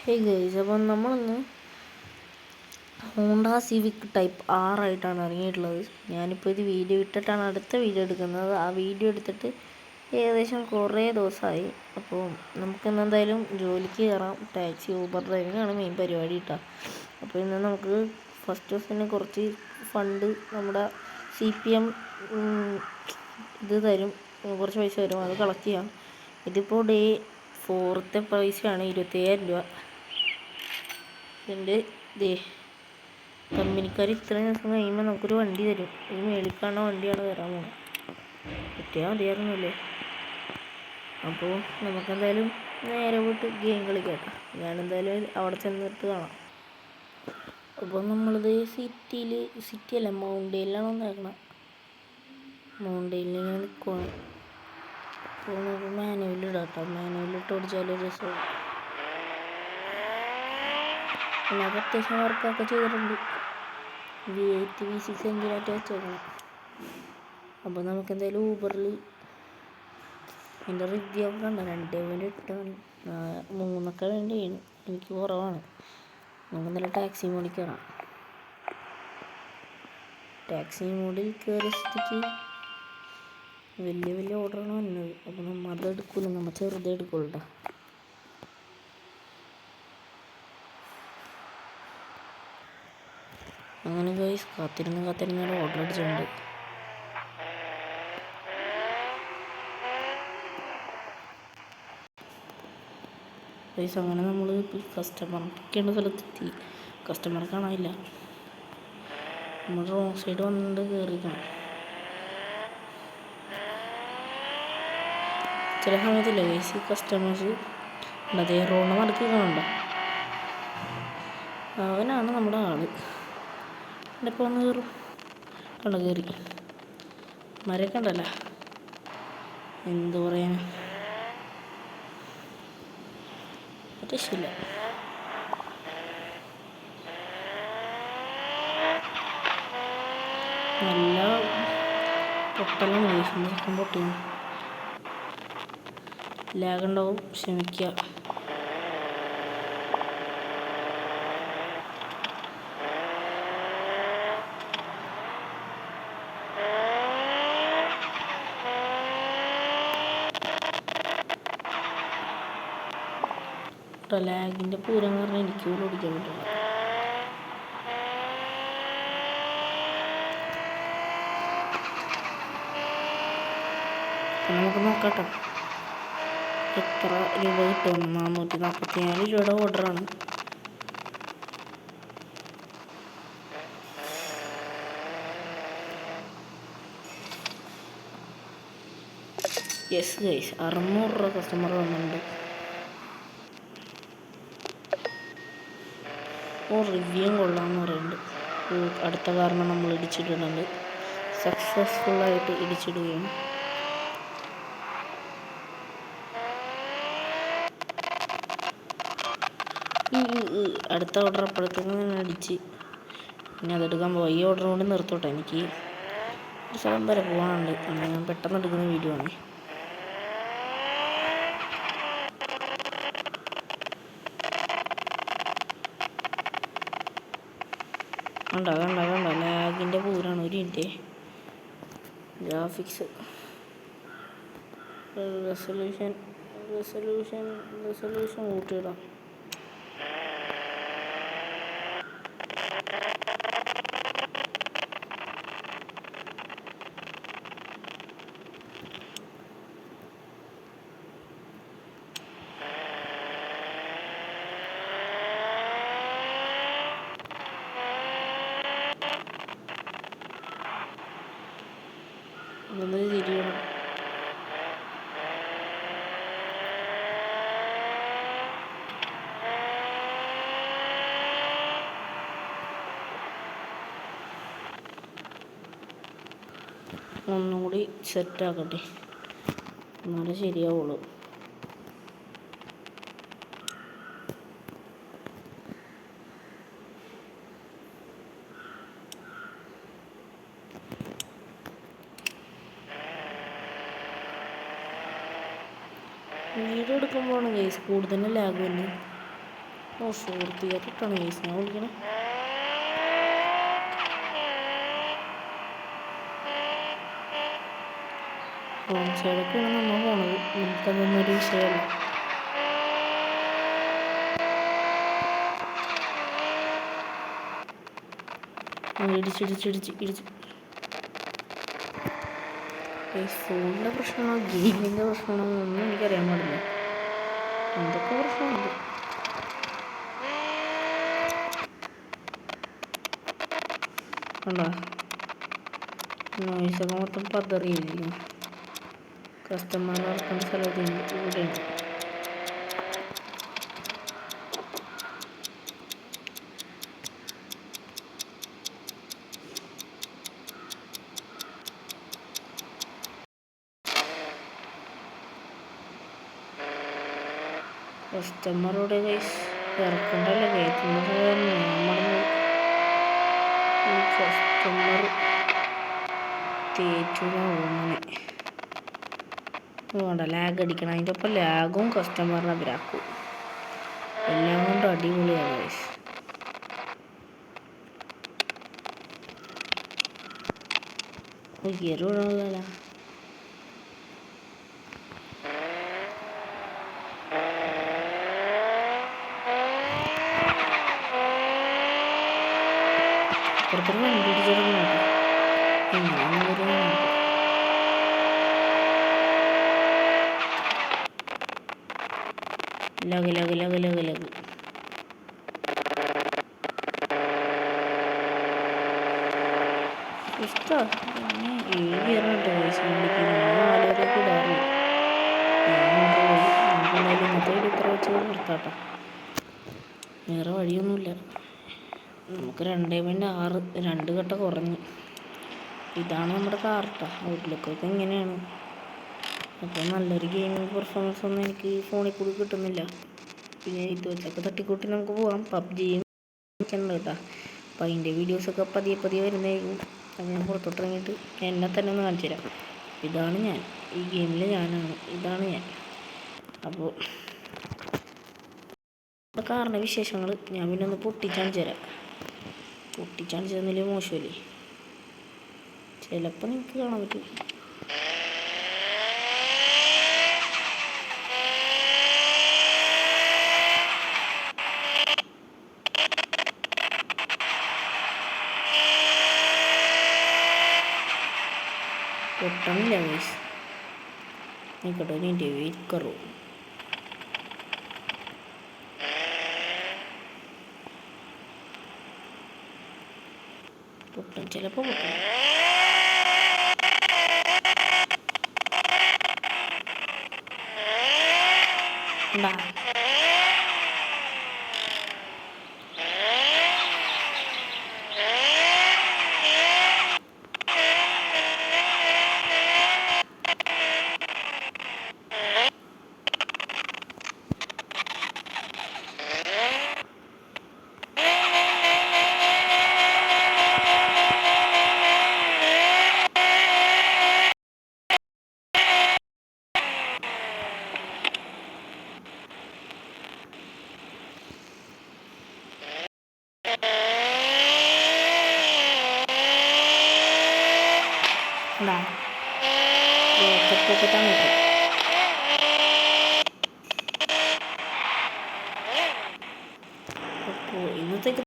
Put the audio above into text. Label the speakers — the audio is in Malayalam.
Speaker 1: ഹേ ഗൈസ്, അപ്പം നമ്മളിന്ന് ഹോണ്ട സിവിക് ടൈപ്പ് ആറായിട്ടാണ് ഇറങ്ങിയിട്ടുള്ളത്. ഞാനിപ്പോൾ ഇത് വീഡിയോ ഇട്ടിട്ടാണ് അടുത്ത വീഡിയോ എടുക്കുന്നത്. ആ വീഡിയോ എടുത്തിട്ട് ഏകദേശം കുറേ ദിവസമായി. അപ്പോൾ നമുക്കിന്ന് എന്തായാലും ജോലിക്ക് കയറാം. ടാക്സി ഊബർ ഡ്രൈവിംഗ് ആണ് മെയിൻ പരിപാടി കിട്ടുക. അപ്പോൾ ഇന്ന് നമുക്ക് ഫസ്റ്റ് ദിവസത്തിന് കുറച്ച് ഫണ്ട് നമ്മുടെ CPM ഇത് തരും, കുറച്ച് പൈസ തരും, അത് കളക്ട് ചെയ്യാം. ഇതിപ്പോൾ ഡേ 4ത്തെ പൈസയാണ് 25,000 രൂപ. എൻ്റെ കമ്പനിക്കാർ ഇത്രയും ദിവസം കഴിയുമ്പോൾ നമുക്കൊരു വണ്ടി തരും. ഈ മേളിൽ കാണുന്ന വണ്ടിയാണ് തരാൻ പോകുന്നത്. കിട്ടിയാൽ മതിയായിരുന്നല്ലേ. അപ്പോൾ നമുക്കെന്തായാലും നേരെ പോയിട്ട് ഗെയിം കളിക്കാം. ഞാനെന്തായാലും അവിടെ ചെന്നിട്ട് കാണാം. അപ്പോൾ നമ്മളിത് സിറ്റിയല്ല മൗണ്ടെയിലാണ് വന്നേക്കണം. മൗണ്ടെയിലിൽ ഇങ്ങനെ നിൽക്കുവാണ്. അപ്പോൾ നമുക്ക് മാനുവലിടാം കേട്ടോ. മാനുവലിട്ട് ഓടിച്ചാലും രസമാണ്. അല്ലാതെ അത്യാവശ്യം വർക്കൊക്കെ ചെയ്തിട്ടുണ്ട്. V8 V6 എഞ്ചിനായിട്ട് വെച്ചേക്കണം. അപ്പോൾ നമുക്കെന്തായാലും ഊബറിൽ എൻ്റെ റിവ്യൂ ഒക്കെ കണ്ടോ. 2.8 3 വേണ്ടിയാണ്. എനിക്ക് കുറവാണ്. നമുക്ക് നല്ല ടാക്സി മോഡിൽ കയറാം. ടാക്സി മോഡിൽ കയറിയ സ്ഥിതിക്ക് വലിയ ഓർഡറാണ് വന്നത്. അപ്പോൾ നമ്മൾ അത് എടുക്കില്ല, നമ്മൾ ചെറുതേ എടുക്കുള്ളൂ. അങ്ങനെ ഗൈസ് കാത്തിരുന്ന് ഓർഡർ അടിച്ചിട്ടുണ്ട്. ഗൈസ് അങ്ങനെ നമ്മൾ കസ്റ്റമർ പിക്കേണ്ട സ്ഥലത്തെത്തി. കസ്റ്റമറെ കാണാനില്ല. നമ്മൾ റോങ് സൈഡ് വന്നിട്ട് കയറിക്കണം. ചില സമയത്തില്ല ഗൈസ്, കസ്റ്റമേഴ്സ് അതേ റോഡിനെ നടക്കി കാണണ്ട. അവനാണ് നമ്മുടെ ആള്. എൻ്റെ ഇപ്പോൾ വന്ന് കയറും. കണ്ട കയറി മരൊക്കെ ഉണ്ടല്ലോ. എന്തു പറയാൻ രക്ഷയില്ല. നല്ല പൊട്ടലും വേഷം പൊട്ടിയും ലാഗുണ്ടാവും, ക്ഷമിക്കുക. ലാഗിൻ്റെ പൂരം പറഞ്ഞാൽ എനിക്ക് പോലും ഓടിക്കാൻ പറ്റില്ല. നമുക്ക് നോക്കാട്ടോ എത്ര രൂപ കിട്ടും. 444 രൂപയുടെ ഓർഡറാണ്. യെസ് ഗൈസ്, 600 രൂപ കസ്റ്റമർ വന്നിട്ടുണ്ട്. റിവ്യൂവും കൊള്ളാമെന്ന് പറയുന്നുണ്ട്. അടുത്ത കാരണം നമ്മൾ ഇടിച്ചിടുന്നുണ്ട്. സക്സസ്ഫുള്ളായിട്ട് ഇടിച്ചിടുകയാണ്. അടുത്ത ഓർഡർ അപ്പോഴത്തേക്കും ഞാൻ അടിച്ച് പിന്നെ അതെടുക്കാൻ പോയി. ഈ ഓർഡർ കൊണ്ട് നിർത്തോട്ടെ. എനിക്ക് ഒരു സ്ഥലം വരെ പോകാനുണ്ട്. അങ്ങനെ ഞാൻ പെട്ടെന്ന് എടുക്കുന്ന വീഡിയോ ആണ്. കണ്ട ലാഗിൻ്റെ പൂരാണ്. ഒരു മിനിറ്റ്. Graphics resolution കൂട്ടിയിടാം. ഇതൊന്ന് തിരിയണം. ഒന്നും കൂടി സെറ്റാക്കട്ടെ, എന്നാലേ ശരിയാവുള്ളൂ. വീഡിയോ എടുക്കുമ്പോഴാണ് ഗൈസ് കൂടുതലും ലാഗ് വന്നത്. ഓ സുഹൃത്തിയായിട്ടാണ് ഗൈസ് ഞാൻ വിളിക്കണേ. റോങ് സൈഡൊക്കെയാണ് നമ്മൾ പോണത്. നമുക്കതൊന്നും ഒരു വിഷയമല്ല. ഇടിച്ച് ഫോണിൻ്റെ പ്രശ്നമാണോ ഗെയിമിൻ്റെ പ്രശ്നമാണോ ഒന്നും എനിക്കറിയാൻ പാടില്ല. എന്തൊക്കെ പ്രശ്നമുണ്ട്. കണ്ടോ നോയ്സൊക്കെ മൊത്തം പതറിയിരിക്കും. കസ്റ്റമർ നടക്കുന്ന സ്ഥലത്തുണ്ട് ഇവിടെയാണ്. കസ്റ്റമറോടെ ഇറക്കണ്ടല്ലോ കയറ്റുന്നത്. നമ്മുടെ കസ്റ്റമർ തേച്ചുന്ന ഓമനെ വേണ്ട ലാഗ് അടിക്കണം. അതിൻ്റെ ഒപ്പം ലാഗും കസ്റ്റമറിനെ അവരാക്കും. എല്ലാം കൊണ്ടും അടിപൊളിയാണ് ഗൈസ്. ഗിയർ വിടാനുള്ള അപ്പുറത്തൊരു വണ്ടി ഇടിച്ചിടണം. ലഗ് ലഗ് ലഗ് ലഗ് ലഗ് ഇഷ്ടമാണ്. 7 ഗിയറിനുണ്ട് വണ്ടിക്ക്. 4 വരെയൊക്കെ ഇടാറില്ല. നമുക്കെന്തായാലും ഇന്നത്തെ വീഡിയോ ഇത്ര വെച്ച് നിർത്താട്ടോ. വേറെ വഴിയൊന്നുമില്ല. നമുക്ക് 2.6 2 കട്ട കുറഞ്ഞ്. ഇതാണ് നമ്മുടെ കാർട്ടോ. ഔട്ട്ലുക്കൊക്കെ ഇങ്ങനെയാണ്. അപ്പോൾ നല്ലൊരു ഗെയിമിംഗ് പെർഫോമൻസ് ഒന്നും എനിക്ക് ഫോണിൽ കൂടി കിട്ടുന്നില്ല. പിന്നെ ഇത് വെച്ചൊക്കെ തട്ടിക്കൂട്ടി നമുക്ക് പോകാം. പബ്ജിയും ഉണ്ട് കേട്ടോ. അപ്പോൾ അതിൻ്റെ വീഡിയോസൊക്കെ പതിയെ വരുന്നതായിരിക്കും. അത് ഞാൻ പുറത്തോട്ടിറങ്ങിയിട്ട് എന്നെ തന്നെ ഒന്ന് കാണിച്ചു തരാം. ഇതാണ് ഞാൻ. ഈ ഗെയിമിൽ ഞാനാണ്. ഇതാണ് ഞാൻ. അപ്പോൾ കാറിൻ്റെ വിശേഷങ്ങൾ ഞാൻ പിന്നെ ഒന്ന് പൊട്ടിച്ചാണിച്ചു തരാം. പൊട്ടിച്ചാണിച്ചു തന്നില്ലേ മോശമല്ലേ? ചിലപ്പോൾ നിങ്ങൾക്ക് കാണാൻ പറ്റും. പൊട്ടണില്ല ഗൈസ്. നിൽക്കട്ടെ നിൻ്റെ വെയിറ്റ് കറോ. പൊട്ടും ചിലപ്പോൾ പൊട്ടും. ഉണ്ടാ അപ്പോൾ ഇന്നത്തേക്ക്